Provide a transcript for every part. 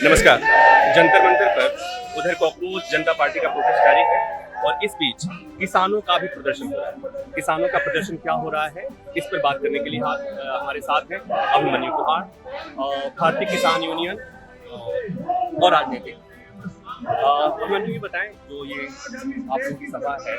नमस्कार। जंतर मंतर पर उधर कॉकरोच जनता पार्टी का प्रोटेस्ट जारी है और इस बीच किसानों का भी प्रदर्शन हो रहा है। किसानों का प्रदर्शन क्या हो रहा है, इस पर बात करने के लिए हमारे साथ हैं अभिमन्यु कुमार, भारतीय किसान यूनियन और राजनीतिक। अभिमन्यु, ये बताएं, जो ये आप लोगों की सभा है,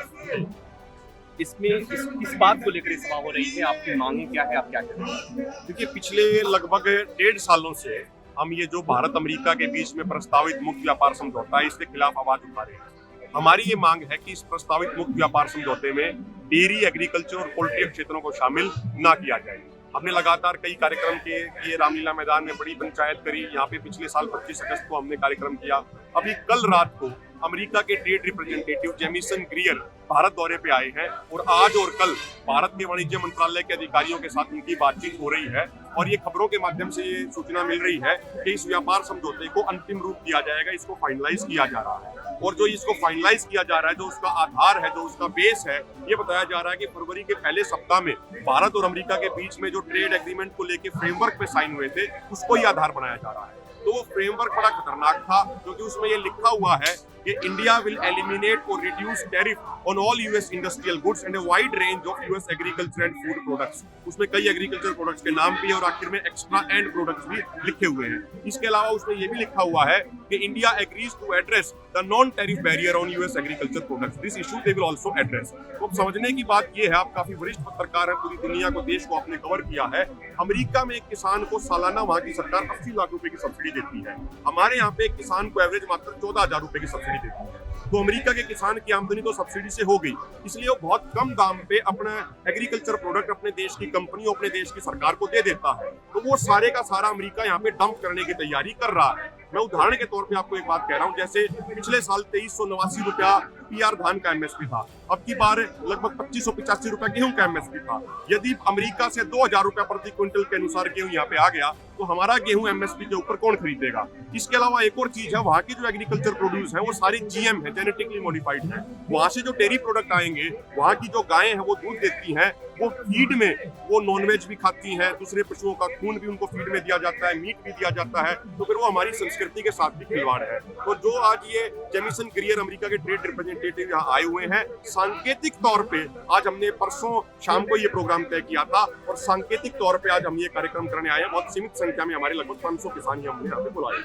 इसमें किस बात को लेकर सभा हो रही है, आपकी मांगे क्या है, आप क्या कर रहे हैं? देखिए, पिछले लगभग 1.5 सालों से हम ये जो भारत अमेरिका के बीच में प्रस्तावित मुक्त व्यापार समझौता है, इसके खिलाफ आवाज उठा रहे हैं। हमारी ये मांग है कि इस प्रस्तावित मुक्त व्यापार समझौते में डेयरी, एग्रीकल्चर और पोल्ट्री क्षेत्रों को शामिल ना किया जाए। हमने लगातार कई कार्यक्रम किए, ये रामलीला मैदान में बड़ी पंचायत करी, यहाँ पे पिछले साल 25 अगस्त को हमने कार्यक्रम किया। अभी कल रात को अमेरिका के ट्रेड रिप्रेजेंटेटिव जेमिसन ग्रियर भारत दौरे पे आए हैं और आज और कल भारत के वाणिज्य मंत्रालय के अधिकारियों के साथ उनकी बातचीत हो रही है और ये खबरों के माध्यम से ये सूचना मिल रही है कि इस व्यापार समझौते को अंतिम रूप दिया जाएगा, इसको फाइनलाइज किया जा रहा है। और जो इसको फाइनलाइज किया जा रहा है, जो उसका आधार है, जो उसका बेस है, ये बताया जा रहा है कि फरवरी के पहले सप्ताह में भारत और अमेरिका के बीच में जो ट्रेड एग्रीमेंट को लेकर फ्रेमवर्क पे साइन हुए थे, उसको ही आधार बनाया जा रहा है। तो वो फ्रेमवर्क बड़ा खतरनाक था, क्योंकि उसमें ये लिखा हुआ है कि इंडिया विल एलिमिनेट और reduce tariff on all US industrial goods and a wide range of US agriculture and food products. उसमें कई एग्रीकल्चर प्रोडक्ट्स के नाम भी और आखिर में एक्स्ट्रा एंड प्रोडक्ट्स भी लिखे हुए हैं। इसके अलावा उसमें ये भी लिखा हुआ है कि India agrees to address the non tariff barrier on US agriculture products. This issue they will also address. तो समझने की बात ये है, आप काफी वरिष्ठ पत्रकार हैं, पूरी दुनिया को, देश को आपने कवर किया है। अमेरिका में एक किसान को सालाना वहां की सरकार 80 लाख रुपए की सब्सिडी देती है। हमारे यहाँ पे एक किसान को एवरेज मात्र 14,000 रुपए की सब्सिडी देती है। तो अमेरिका के किसान की आमदनी तो सब्सिडी से हो गई, इसलिए वो बहुत कम दाम पे अपना एग्रीकल्चर प्रोडक्ट अपने देश की कंपनी, अपने देश की सरकार को दे देता है। तो वो सारे का सारा अमेरिका यहाँ पे डंप करने की तैयारी कर रहा है। मैं उदाहरण के तौर पे आपको एक बात कह रहा हूँ, जैसे पिछले साल 2389 रुपया पीआर धान का एमएसपी था, अब की बार लगभग 2585 रुपया गेहूं का एमएसपी था। यदि अमेरिका से 2000 रुपया प्रति क्विंटल के अनुसार गेहूं यहाँ पे आ गया, तो हमारा गेहूं एमएसपी के ऊपर कौन खरीदेगा? इसके अलावा एक और चीज है, वहाँ की जो एग्रीकल्चर प्रोड्यूस है वो सारी जीएम है, जेनेटिकली मॉडिफाइड है। वहाँ से जो डेयरी प्रोडक्ट आएंगे, वहाँ की जो गायें हैं वो दूध देती हैं, वो फीड में वो नॉनवेज भी खाती हैं, दूसरे पशुओं का खून भी उनको फीड में दिया जाता है, मीट भी दिया जाता है। तो फिर वो हमारी संस्कृति के साथ भी खिलवाड़ है। तो जो आज ये जेमिसन ग्रियर अमेरिका के ट्रेड रिप्रेजेंटेटिव यहाँ आए हुए हैं, सांकेतिक तौर पे आज हमने परसों शाम को ये प्रोग्राम तय किया था और सांकेतिक तौर पे आज हम ये कार्यक्रम करने आए हैं। बहुत सीमित संख्या में, हमारे लगभग 500 किसान ही हमने यहाँ पे बुलाए।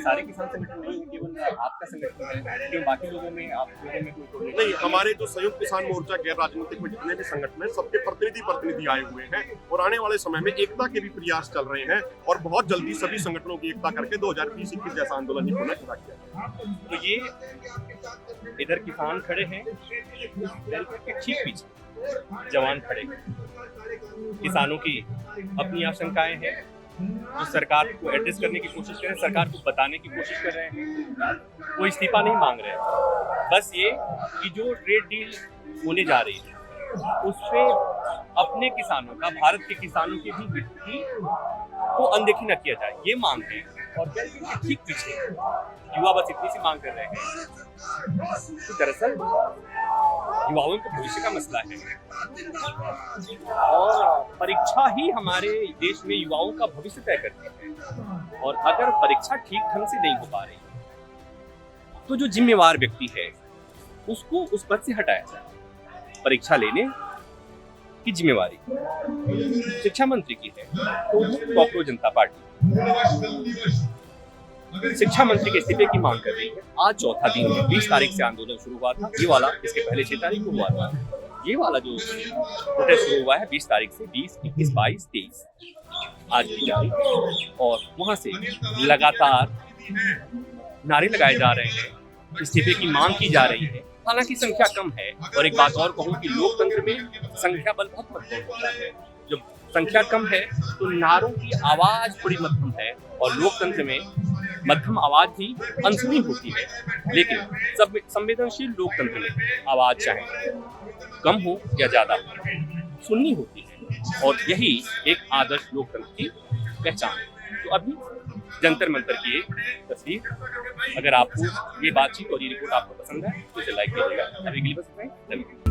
सारे किसान संगठन नहीं, केवल आपका संगठन है, क्यों बाकी लोगों में आप लोगों में कोई नहीं, हमारे जो संयुक्त किसान मोर्चा गैर राजनीतिक में जितने भी संगठन है, सबके प्रतिनिधि आए हुए हैं और आने वाले समय में एकता के भी प्रयास चल रहे हैं और बहुत जल्दी सभी संगठनों की एकता करके 2020-21 जैसा आंदोलन ही पुनः खड़ा किया। तो ये इधर किसान खड़े हैं, के ठीक पीछे जवान खड़े हैं। किसानों की अपनी आशंकाएं हैं, जो सरकार को एड्रेस करने की कोशिश कर रहे हैं, सरकार को बताने की कोशिश कर रहे हैं। वो इस्तीफा नहीं मांग रहे हैं, बस ये कि जो ट्रेड डील होने जा रही है उससे अपने किसानों का, भारत के किसानों की भी मिट्टी को अनदेखी न किया जाए, ये मांग है। और ठीक पीछे युवा बस इतनी सी मांग कर रहे हैं कि दरअसल युवाओं के भविष्य का मसला है और परीक्षा ही हमारे देश में युवाओं का भविष्य तय करती है। और अगर परीक्षा ठीक ढंग से नहीं हो पा रही तो जो जिम्मेवार व्यक्ति है उसको उस पद से हटाया जाए। परीक्षा लेने की जिम्मेवारी शिक्षा मंत्री की है, तो कॉकरोच जनता पार्टी शिक्षा मंत्री के इस्तीफे की मांग कर रही है। आज चौथा दिन है, 20 तारीख से आंदोलन शुरू हुआ था, ये वाला इसके पहले 6 तारीख को हुआ था। ये वाला जो प्रोटेस्ट शुरू हुआ है 20 तारीख से, 20, 21, 22, 23 आज भी जारी, और वहां से लगातार नारे लगाए जा रहे हैं, इस्तीफे की मांग की जा रही है। हालांकि संख्या कम है, और एक बात और कहूँ कि लोकतंत्र में संख्या बल बहुत महत्वपूर्ण होता है। जब संख्या कम है तो नारों की आवाज बड़ी मध्यम है, और लोकतंत्र में मध्यम आवाज ही अनसुनी होती है। लेकिन संवेदनशील लोकतंत्र में आवाज चाहे कम हो या ज्यादा सुननी होती है, और यही एक आदर्श लोकतंत्र की पहचान है। तो अभी जंतर मंतर की एक तस्वीर, अगर आपको ये बातचीत और ये रिपोर्ट आपको पसंद है तो इसे लाइक कीजिएगा। अभी के लिए बस इतना ही। धन्यवाद।